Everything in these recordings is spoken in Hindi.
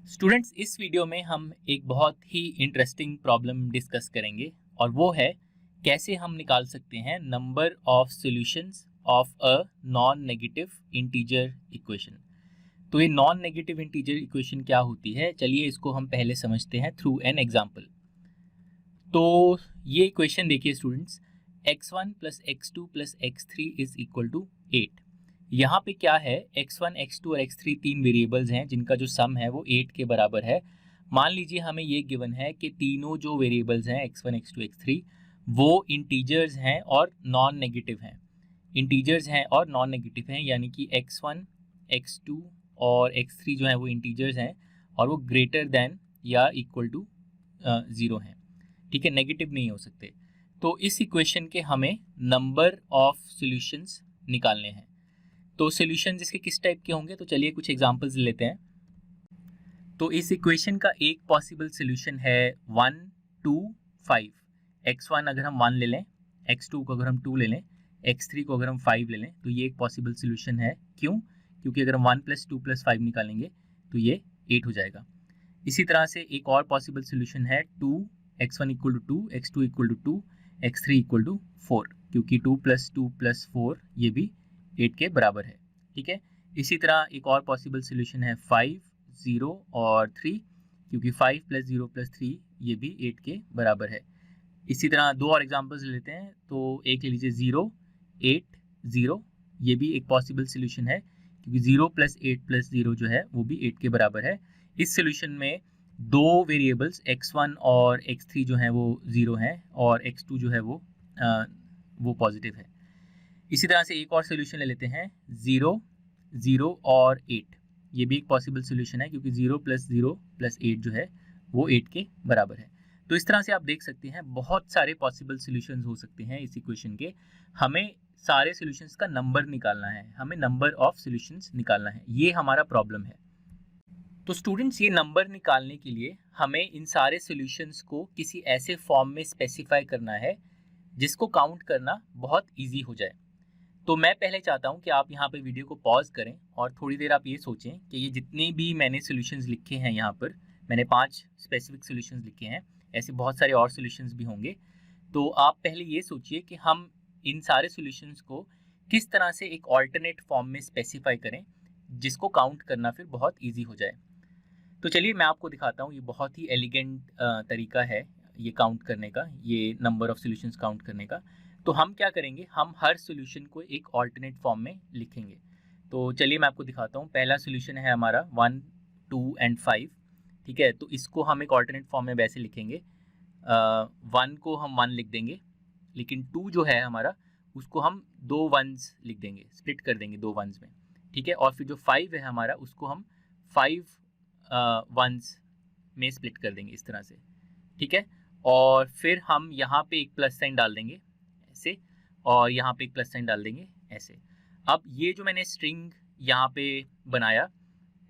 स्टूडेंट्स, इस वीडियो में हम एक बहुत ही इंटरेस्टिंग प्रॉब्लम डिस्कस करेंगे और वो है कैसे हम निकाल सकते हैं number of solutions of a non negative integer equation. तो ये नॉन नेगेटिव इंटीजर इक्वेशन क्या होती है, चलिए इसको हम पहले समझते हैं थ्रू एन एग्जांपल। तो ये इक्वेशन देखिए students, x1 plus x2 plus x3 is equal to 8। यहाँ पे क्या है, x1 x2 और x3 तीन वेरिएबल्स हैं जिनका जो सम है वो 8 के बराबर है। मान लीजिए हमें ये गिवन है कि तीनों जो वेरिएबल्स हैं x1 x2 x3 वो इंटीजर्स हैं और नॉन नेगेटिव हैं। इंटीजर्स हैं और नॉन नेगेटिव हैं, यानी कि x1 x2 और x3 जो है वो इंटीजर्स हैं और वो ग्रेटर देन या इक्वल टू 0 हैं। ठीक है, नेगेटिव नहीं हो सकते। तो इस इक्वेशन के हमें नंबर ऑफ सॉल्यूशंस निकालने हैं। तो सॉल्यूशंस इसके किस टाइप के होंगे, तो चलिए कुछ एग्जांपल्स लेते हैं। तो इस इक्वेशन का एक पॉसिबल सॉल्यूशन है 1 2 5। x1 अगर हम 1 ले लें, x2 को अगर हम 2 ले लें, x3 को अगर हम 5 ले लें, तो ये एक पॉसिबल सॉल्यूशन है। क्यों? क्योंकि अगर हम 1 + 2 + 5 निकालेंगे तो ये 8 हो जाएगा। इसी तरह से एक और पॉसिबल सॉल्यूशन है 2, x1 = 2, x2 = 2, x3 = 4, क्योंकि 2 + 2 + 4 ये भी 8 के बराबर है। ठीक है, इसी तरह एक और पॉसिबल सॉल्यूशन है 5, 0 और 3, क्योंकि 5 + 0 + 3 ये भी 8 के बराबर है। इसी तरह दो और एग्जांपल्स लेते हैं। तो एक ले लीजिए 0, 8, 0, ये भी एक पॉसिबल सॉल्यूशन है, क्योंकि 0 + 8 + 0 जो है वो भी 8 के बराबर है। इस सॉल्यूशन में दो वेरिएबल्स x1 और x3 जो हैं वो 0 हैं और x2 जो है वो पॉजिटिव है। इसी तरह से एक और सॉल्यूशन ले लेते हैं 0, 0 और 8। ये भी एक पॉसिबल सॉल्यूशन है, क्योंकि 0 + 0 + 8 जो है वो 8 के बराबर है। तो इस तरह से आप देख सकते हैं बहुत सारे पॉसिबल सॉल्यूशंस हो सकते हैं इस इक्वेशन के। हमें सारे सॉल्यूशंस का नंबर निकालना है, हमें नंबर ऑफ सॉल्यूशंस निकालना है, ये हमारा प्रॉब्लम है। तो स्टूडेंट्स, ये नंबर निकालने के लिए हमें इन सारे सॉल्यूशंस को किसी ऐसे फॉर्म में स्पेसिफाई करना है जिसको काउंट करना बहुत ईजी हो जाए। तो मैं पहले चाहता हूं कि आप यहाँ पे वीडियो को पॉज करें और थोड़ी देर आप ये सोचें कि ये जितने भी मैंने सॉल्यूशंस लिखे हैं, यहाँ पर मैंने 5 स्पेसिफिक सॉल्यूशंस लिखे हैं, ऐसे बहुत सारे और सॉल्यूशंस भी होंगे। तो आप पहले ये सोचिए कि हम इन सारे सॉल्यूशंस को किस तरह से एक ऑल्टरनेट फॉर्म में स्पेसिफाई करें जिसको काउंट करना फिर बहुत ईजी हो जाए। तो चलिए मैं आपको दिखाता हूँ, ये बहुत ही एलिगेंट तरीका है ये काउंट करने का, ये नंबर ऑफ सॉल्यूशंस काउंट करने का। तो हम क्या करेंगे, हम हर सॉल्यूशन को एक ऑल्टरनेट फॉर्म में लिखेंगे। तो चलिए मैं आपको दिखाता हूँ। पहला सॉल्यूशन है हमारा 1, 2 एंड 5। ठीक है, तो इसको हम एक ऑल्टरनेट फॉर्म में वैसे लिखेंगे, 1 को हम 1 लिख देंगे, लेकिन 2 जो है हमारा उसको हम 2 1s लिख देंगे, स्प्लिट कर देंगे 2 1s में। ठीक है, और फिर जो 5 है हमारा उसको हम 5 1s में स्प्लिट कर देंगे इस तरह से। ठीक है, और फिर हम यहाँ पे एक प्लस साइन डाल देंगे ऐसे, और यहाँ पे एक प्लस साइन डाल देंगे ऐसे। अब ये जो मैंने स्ट्रिंग यहाँ पे बनाया,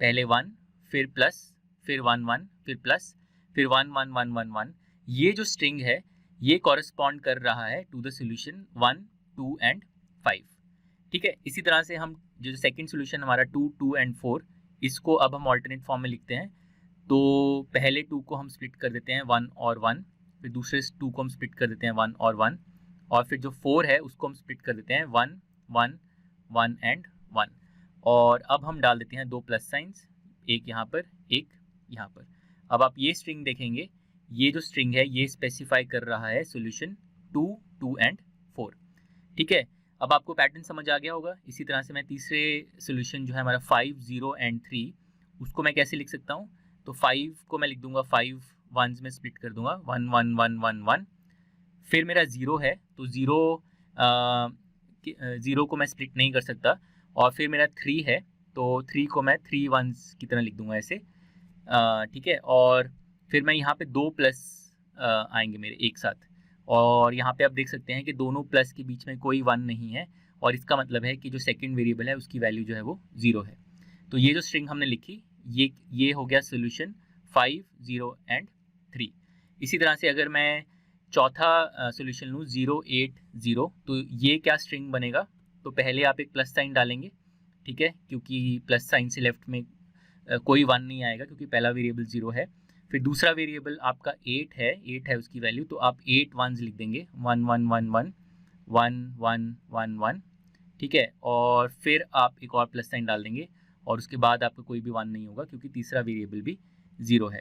पहले 1 फिर प्लस फिर 1 1 फिर प्लस फिर 1 1 1 1 1, ये जो स्ट्रिंग है ये कॉरेस्पॉन्ड कर रहा है टू द सॉल्यूशन 1 2 एंड 5। ठीक है, इसी तरह से हम जो सेकंड सॉल्यूशन हमारा 2 2 एंड 4, इसको अब हम ऑल्टरनेट फॉर्म में लिखते हैं। तो पहले 2 को हम स्प्लिट कर देते हैं 1 और 1, फिर दूसरे 2 को हम स्प्लिट कर देते हैं 1 और 1, और फिर जो 4 है उसको हम स्प्लिट कर देते हैं 1 1 1 एंड 1। और अब हम डाल देते हैं 2 प्लस साइंस, एक यहाँ पर एक यहाँ पर। अब आप ये स्ट्रिंग देखेंगे, ये जो स्ट्रिंग है ये स्पेसिफाई कर रहा है सॉल्यूशन 2 2 एंड 4। ठीक है, अब आपको पैटर्न समझ आ गया होगा। इसी तरह से मैं तीसरे सॉल्यूशन जो है हमारा 5 0 एंड 3, उसको मैं कैसे लिख सकता हूँ, तो 5 को मैं लिख दूंगा 5 1s में स्प्लिट कर दूंगा 1 1 1 1 1। फिर मेरा 0 है तो 0 को मैं स्प्लिट नहीं कर सकता, और फिर मेरा 3 है तो 3 को मैं 3 1s की तरह लिख दूंगा ऐसे। ठीक है, और फिर मैं यहाँ पे 2 प्लस आएंगे मेरे एक साथ, और यहाँ पे आप देख सकते हैं कि दोनों प्लस के बीच में कोई 1 नहीं है, और इसका मतलब है कि जो सेकंड वेरिएबल है उसकी वैल्यू जो है वो 0 है। तो ये जो स्ट्रिंग हमने लिखी ये हो गया सॉल्यूशन 5 0 एंड 3। इसी तरह से अगर मैं चौथा सॉल्यूशन लूँ 0 8 0, तो ये क्या स्ट्रिंग बनेगा, तो पहले आप एक प्लस साइन डालेंगे। ठीक है, क्योंकि प्लस साइन से लेफ्ट में कोई 1 नहीं आएगा क्योंकि पहला वेरिएबल 0 है। फिर दूसरा वेरिएबल आपका 8 है उसकी वैल्यू, तो आप 8 वंस लिख देंगे, 1 1 1 1 1 1 1 1, ठीक है। और फिर आप एक और प्लस साइन डाल देंगे और उसके बाद आपका कोई भी 1 नहीं होगा क्योंकि तीसरा वेरिएबल भी 0 है।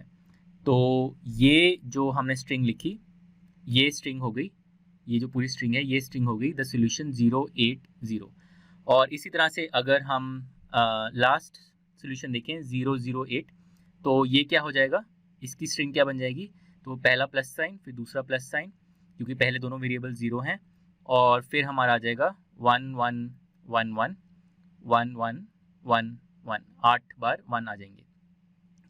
तो ये जो हमने स्ट्रिंग लिखी ये स्ट्रिंग हो गई, ये जो पूरी स्ट्रिंग है ये स्ट्रिंग हो गई द सॉल्यूशन 080। और इसी तरह से अगर हम लास्ट सॉल्यूशन देखें 008, तो ये क्या हो जाएगा, इसकी स्ट्रिंग क्या बन जाएगी, तो पहला प्लस साइन फिर दूसरा प्लस साइन क्योंकि पहले दोनों वेरिएबल 0 हैं, और फिर हमारा आ जाएगा 1 1 1 1 1 1 1 1, 8 बार 1 आ जाएंगे।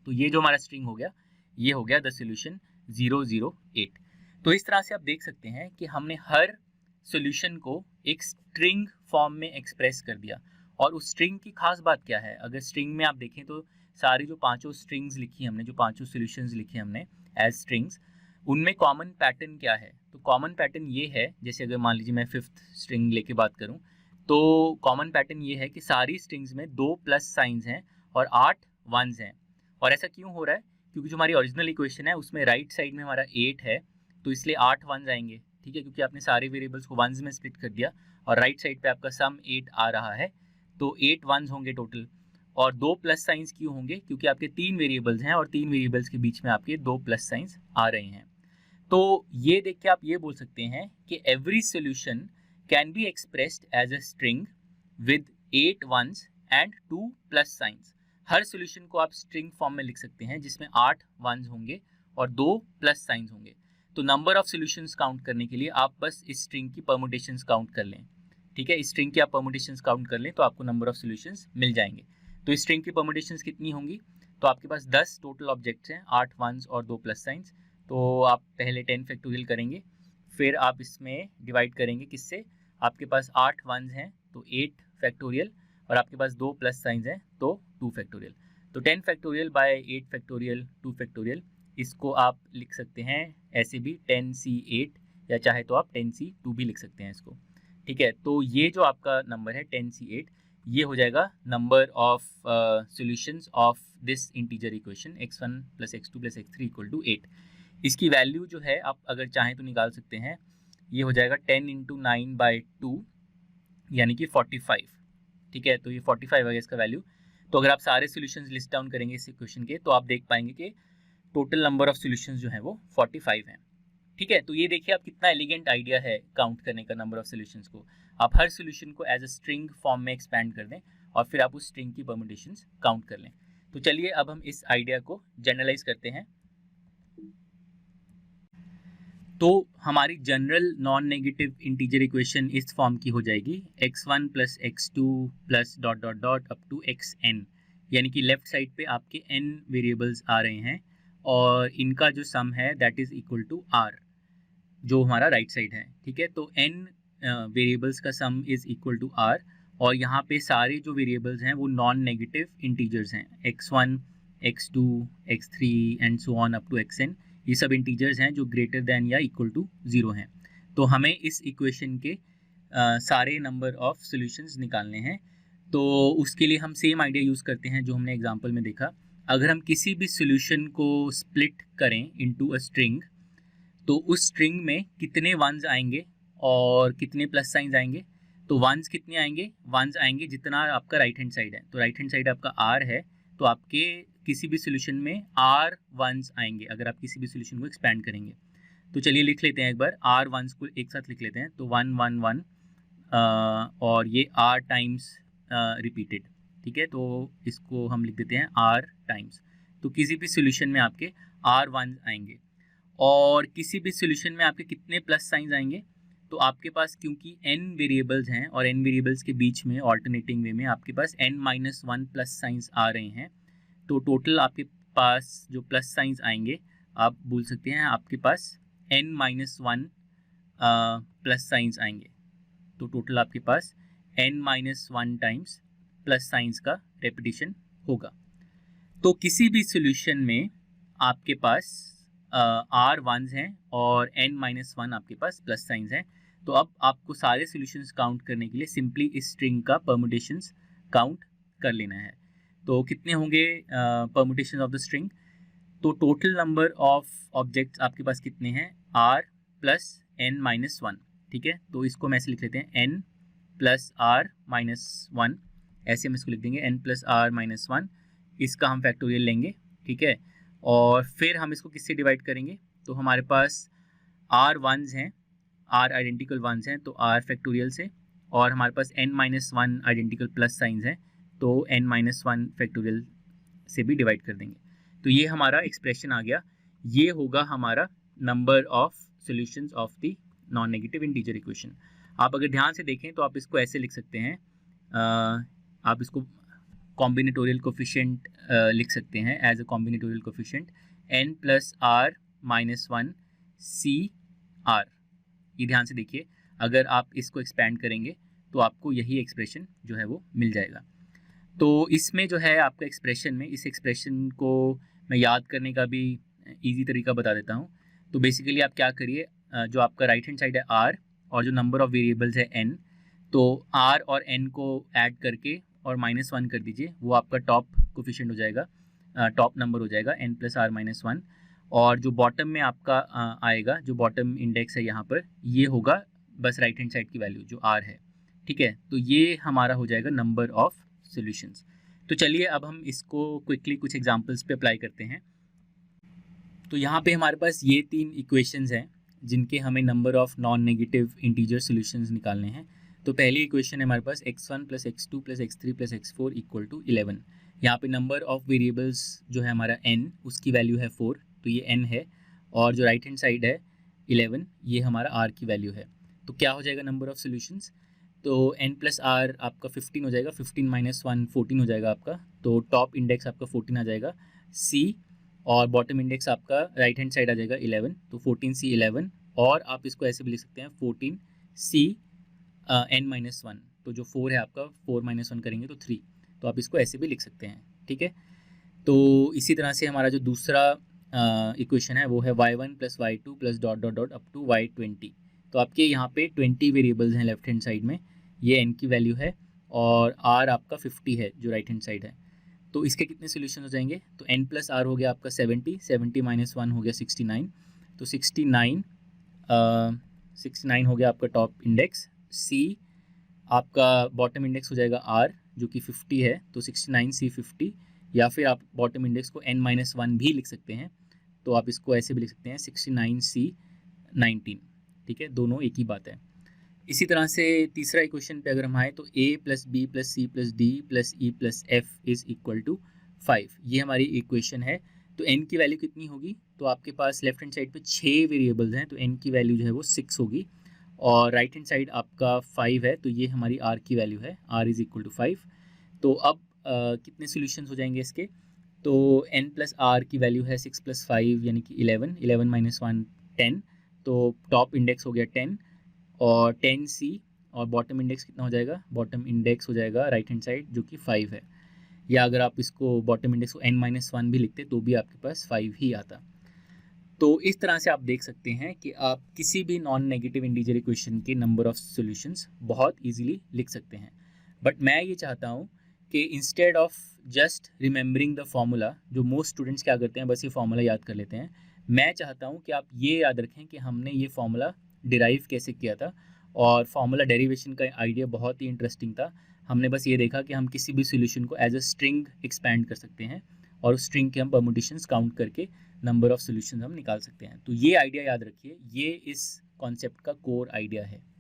तो ये जो हमारा स्ट्रिंग हो गया ये हो गया द सॉल्यूशन 008। तो इस तरह से आप देख सकते हैं कि हमने हर सॉल्यूशन को एक स्ट्रिंग फॉर्म में एक्सप्रेस कर दिया। और उस स्ट्रिंग की खास बात क्या है, अगर स्ट्रिंग में आप देखें तो सारी जो पांचों स्ट्रिंग्स लिखी हमने, जो पांचों सॉल्यूशंस लिखे हमने एज स्ट्रिंग्स, उनमें कॉमन पैटर्न क्या है, तो कॉमन पैटर्न ये है, जैसे अगर मान लीजिए मैं 5th स्ट्रिंग लेके बात करूं तो कॉमन पैटर्न ये है कि सारी स्ट्रिंग्स में 2 प्लस साइंस हैं और 8 वंस हैं। और ऐसा क्यों हो रहा है, क्योंकि जो हमारी ओरिजिनल इक्वेशन है उसमें राइट साइड में हमारा 8 है तो इसलिए 8 वंस आएंगे, ठीक है, क्योंकि आपने सारे वेरिएबल्स को वंस में स्प्लिट कर दिया और राइट साइड पे आपका सम 8 आ रहा है, तो 8 वंस होंगे टोटल। और 2 प्लस साइंस क्यों होंगे, क्योंकि आपके 3 वेरिएबल्स हैं और 3 वेरिएबल्स के बीच में आपके 2 प्लस साइंस आ रहे हैं। तो ये देख के आप ये बोल सकते हैं कि every solution can be expressed as a string with 8 ones and 2 plus signs. हर सॉल्यूशन को आप स्ट्रिंग फॉर्म में लिख सकते हैं जिसमें 8 वंस होंगे और 2 प्लस साइंस होंगे। तो नंबर ऑफ सॉल्यूशंस काउंट करने के लिए आप बस इस स्ट्रिंग की परमुटेशंस काउंट कर लें, ठीक है, इस स्ट्रिंग की आप परमुटेशंस काउंट कर लें तो आपको नंबर ऑफ सॉल्यूशंस मिल जाएंगे। तो इस स्ट्रिंग की परमुटेशंस कितनी होंगी, तो आपके पास 10 टोटल ऑब्जेक्ट्स हैं, 8 वंस और 2 प्लस साइंस। तो आप पहले 10 फैक्टोरियल करेंगे, फिर आप इसमें डिवाइड करेंगे किससे, आपके पास 8 वंस हैं तो 8 फैक्टोरियल और आपके पास 2 प्लस साइंस हैं तो 2 फैक्टोरियल। तो 10 फैक्टोरियल बाय 8 फैक्टोरियल 2 फैक्टोरियल, इसको आप लिख सकते हैं ऐसे भी 10C8 या चाहे तो आप 10C2 भी लिख सकते हैं इसको, ठीक है। तो ये जो आपका नंबर है 10C8 ये हो जाएगा number of solutions of this integer equation x1 + x2 + x3 = 8। इसकी वैल्यू जो है आप अगर चाहें तो निकाल सकते हैं, ये हो जाएगा 10 × 9/2 यानी कि 45, ठीक है। तो ये 45 है इसका वैल्यू। तो अगर आप सारे सॉल्यूशंस लिस्ट डाउन करेंगे इस इक्वेशन के तो आप देख पाएंगे कि टोटल नंबर ऑफ सॉल्यूशंस जो है वो 45 हैं, ठीक है। तो ये देखिए आप कितना एलिगेंट आइडिया है काउंट करने का नंबर ऑफ सॉल्यूशंस को। आप हर सॉल्यूशन को एज अ स्ट्रिंग फॉर्म में एक्सपैंड कर दें और फिर आप उस स्ट्रिंग की परम्यूटेशंस काउंट कर लें। तो चलिए अब हम इस आइडिया को जनरलाइज करते हैं। तो हमारी general non negative integer equation इस फॉर्म की हो जाएगी x1 + x2 + ... up to xn, यानी कि लेफ्ट साइड पे आपके n वेरिएबल्स आ रहे हैं और इनका जो सम है that is equal to r, जो हमारा राइट साइड है, ठीक है। तो n वेरिएबल्स का sum is equal to r और यहाँ पे सारे जो वेरिएबल्स हैं वो नॉन नेगेटिव इंटीजर्स हैं, x1 x2 x3 and so on up to xn, ये सब इंटीजर्स हैं जो ग्रेटर देन या इक्वल टू 0 हैं। तो हमें इस इक्वेशन के सारे नंबर ऑफ सॉल्यूशंस निकालने हैं। तो उसके लिए हम सेम आइडिया यूज़ करते हैं जो हमने एग्जांपल में देखा। अगर हम किसी भी सॉल्यूशन को स्प्लिट करें इनटू अ स्ट्रिंग तो उस स्ट्रिंग में कितने वंस आएंगे और कितने प्लस साइंस आएंगे। तो वंस कितने आएंगे, वंस आएंगे जितना आपका राइट हैंड साइड है। तो राइट हैंड साइड आपका r है तो आपके किसी भी सॉल्यूशन में r वंस आएंगे अगर आप किसी भी सॉल्यूशन को एक्सपैंड करेंगे। तो चलिए लिख लेते हैं एक बार r वंस को एक साथ लिख लेते हैं। तो 1 1 1 और ये r टाइम्स रिपीटेड, ठीक है। तो इसको हम लिख देते हैं r टाइम्स। तो किसी भी सॉल्यूशन में आपके r वंस आएंगे और किसी भी सॉल्यूशन में आपके कितने प्लस साइंस आएंगे। तो आपके पास क्योंकि n वेरिएबल्स हैं और n वेरिएबल्स के बीच में ऑल्टरनेटिंग वे में आपके पास n-1 प्लस साइंस आ रहे हैं, तो टोटल आपके पास जो प्लस साइंस आएंगे आप बोल सकते हैं आपके पास n-1 प्लस साइंस आएंगे। तो टोटल आपके पास n-1 टाइम्स प्लस साइंस का रेपिटेशन होगा। तो किसी भी सॉल्यूशन में आपके पास r वंस हैं और n-1 आपके पास प्लस साइंस हैं। तो अब आपको सारे सॉल्यूशंस काउंट करने के लिए सिंपली इस स्ट्रिंग का परम्यूटेशंस काउंट कर लेना है। तो कितने होंगे परमुटेशन ऑफ द स्ट्रिंग? तो टोटल नंबर ऑफ ऑब्जेक्ट्स आपके पास कितने हैं? r plus n minus one, ठीक है। तो इसको हम ऐसे लिख लेते हैं n plus r minus one, ऐसे हम इसको लिख देंगे n plus r minus one, इसका हम फैक्टोरियल लेंगे, ठीक है। और फिर हम इसको किससे डिवाइड करेंगे? तो हमारे पास r वंस हैं, r आइडेंटिकल वंस हैं, तो r फैक्टोरियल से, और हमारे पास n minus one identical plus science हैं, तो n माइनस वन फैक्टोरियल से भी डिवाइड कर देंगे। तो ये हमारा एक्सप्रेशन आ गया, ये होगा हमारा number of solutions of the non negative integer equation. आप अगर ध्यान से देखें तो आप इसको ऐसे लिख सकते हैं, आप इसको कॉम्बिनेटोरियल कोफिशिएंट लिख सकते हैं as a combinatorial coefficient n plus r minus one C r. ये ध्यान से देखिए, अगर आप इसको एक्सपैंड करेंगे तो आपको यही एक्सप्रेशन जो है वो मिल जाएगा। तो इसमें जो है आपका एक्सप्रेशन में, इस एक्सप्रेशन को मैं याद करने का भी इजी तरीका बता देता हूँ। तो बेसिकली आप क्या करिए, जो आपका राइट हैंड साइड है r और जो नंबर ऑफ वेरिएबल्स है n, तो r और n को ऐड करके और माइनस वन कर दीजिए, वो आपका टॉप कोफिशिएंट हो जाएगा, टॉप नंबर हो जाएगा n plus r minus one. और जो बॉटम में आपका आएगा, जो बॉटम इंडेक्स है यहाँ पर, ये होगा बस राइट हैंड साइड की वैल्यू जो r है, ठीक है। तो ये हमारा हो जाएगा नंबर ऑफ सॉल्यूशंस। तो चलिए अब हम इसको क्विकली कुछ एग्जांपल्स पे अप्लाई करते हैं। तो यहाँ पे हमारे पास ये तीन इक्वेशंस हैं जिनके हमें number of non negative integer solutions निकालने हैं। तो पहली इक्वेशन है हमारे पास x1 plus x2 plus x3 plus x4 equal to 11। यहाँ पे नंबर ऑफ वेरिएबल्स जो है हमारा n, उसकी वैल्यू है 4, तो ये n है, और जो राइट हैंड साइड है 11, ये हमारा r की वैल्यू है। तो क्या हो जाएगा नंबर ऑफ सॉल्यूशंस? तो n प्लस आर आपका 15 हो जाएगा, 15 माइनस वन 14 हो जाएगा आपका, तो टॉप इंडेक्स आपका 14 आ जाएगा c, और बॉटम इंडेक्स आपका राइट हैंड साइड आ जाएगा 11, तो 14c 11, और आप इसको ऐसे भी लिख सकते हैं 14c n माइनस वन, तो जो 4 है आपका 4 माइनस वन करेंगे तो 3, तो आप इसको ऐसे भी लिख सकते हैं, ठीक है। तो इसी तरह से हमारा जो दूसरा इक्वेशन है वो है y1 plus y2 plus dot dot dot up to y20। तो आपके यहाँ पे 20 वेरिएबल्स हैं लेफ्ट हैंड साइड में, ये n की वैल्यू है, और r आपका 50 है जो राइट हैंड साइड है। तो इसके कितने सोल्यूशन हो जाएंगे? तो n प्लस आर हो गया आपका 70, 70 माइनस वन हो गया 69, तो 69 हो गया आपका टॉप इंडेक्स, c आपका बॉटम इंडेक्स हो जाएगा r जो कि 50 है, तो 69c 50, या फिर आप बॉटम इंडेक्स को n माइनस वन भी लिख सकते हैं, तो आप इसको ऐसे भी लिख सकते हैं 69c 19, ठीक है, दोनों एक ही बात है। इसी तरह से तीसरा इक्वेशन पे अगर हम आए तो a plus b plus c plus d plus e plus f is equal to 5, ये हमारी इक्वेशन है। तो n की वैल्यू कितनी होगी? तो आपके पास लेफ्ट हैंड साइड पे 6 वेरिएबल्स हैं, तो n की वैल्यू जो है वो 6 होगी, और राइट हैंड साइड आपका 5 है, तो ये हमारी r की वैल्यू है, r इज इक्वल टू 5। तो अब कितने सोल्यूशंस हो जाएंगे इसके? तो n प्लस आर की वैल्यू है 6 प्लस 5 यानी कि 11, 11 माइनस वन 10, तो टॉप इंडेक्स हो गया 10, और 10c, और बॉटम इंडेक्स कितना हो जाएगा? बॉटम इंडेक्स हो जाएगा राइट हैंड साइड जो कि 5 है, या अगर आप इसको बॉटम इंडेक्स को n माइनस वन भी लिखते तो भी आपके पास 5 ही आता। तो इस तरह से आप देख सकते हैं कि आप किसी भी नॉन नेगेटिव इंटीजर इक्वेशन के नंबर ऑफ सॉल्यूशंस बहुत इजीली लिख सकते हैं। बट मैं ये चाहता हूँ कि instead of just remembering the formula, जो मोस्ट स्टूडेंट्स क्या करते हैं बस ये फॉर्मूला याद कर लेते हैं, मैं चाहता हूँ कि आप ये याद रखें कि हमने ये फॉर्मूला डिराइव कैसे किया था, और फॉर्मूला डेरिवेशन का आइडिया बहुत ही इंटरेस्टिंग था। हमने बस ये देखा कि हम किसी भी सोल्यूशन को एज अ स्ट्रिंग एक्सपैंड कर सकते हैं, और उस स्ट्रिंग के हम परमुटेशंस काउंट करके नंबर ऑफ सॉल्यूशंस हम निकाल सकते हैं। तो ये आइडिया याद रखिए, ये इस कॉन्सेप्ट का कोर आइडिया है।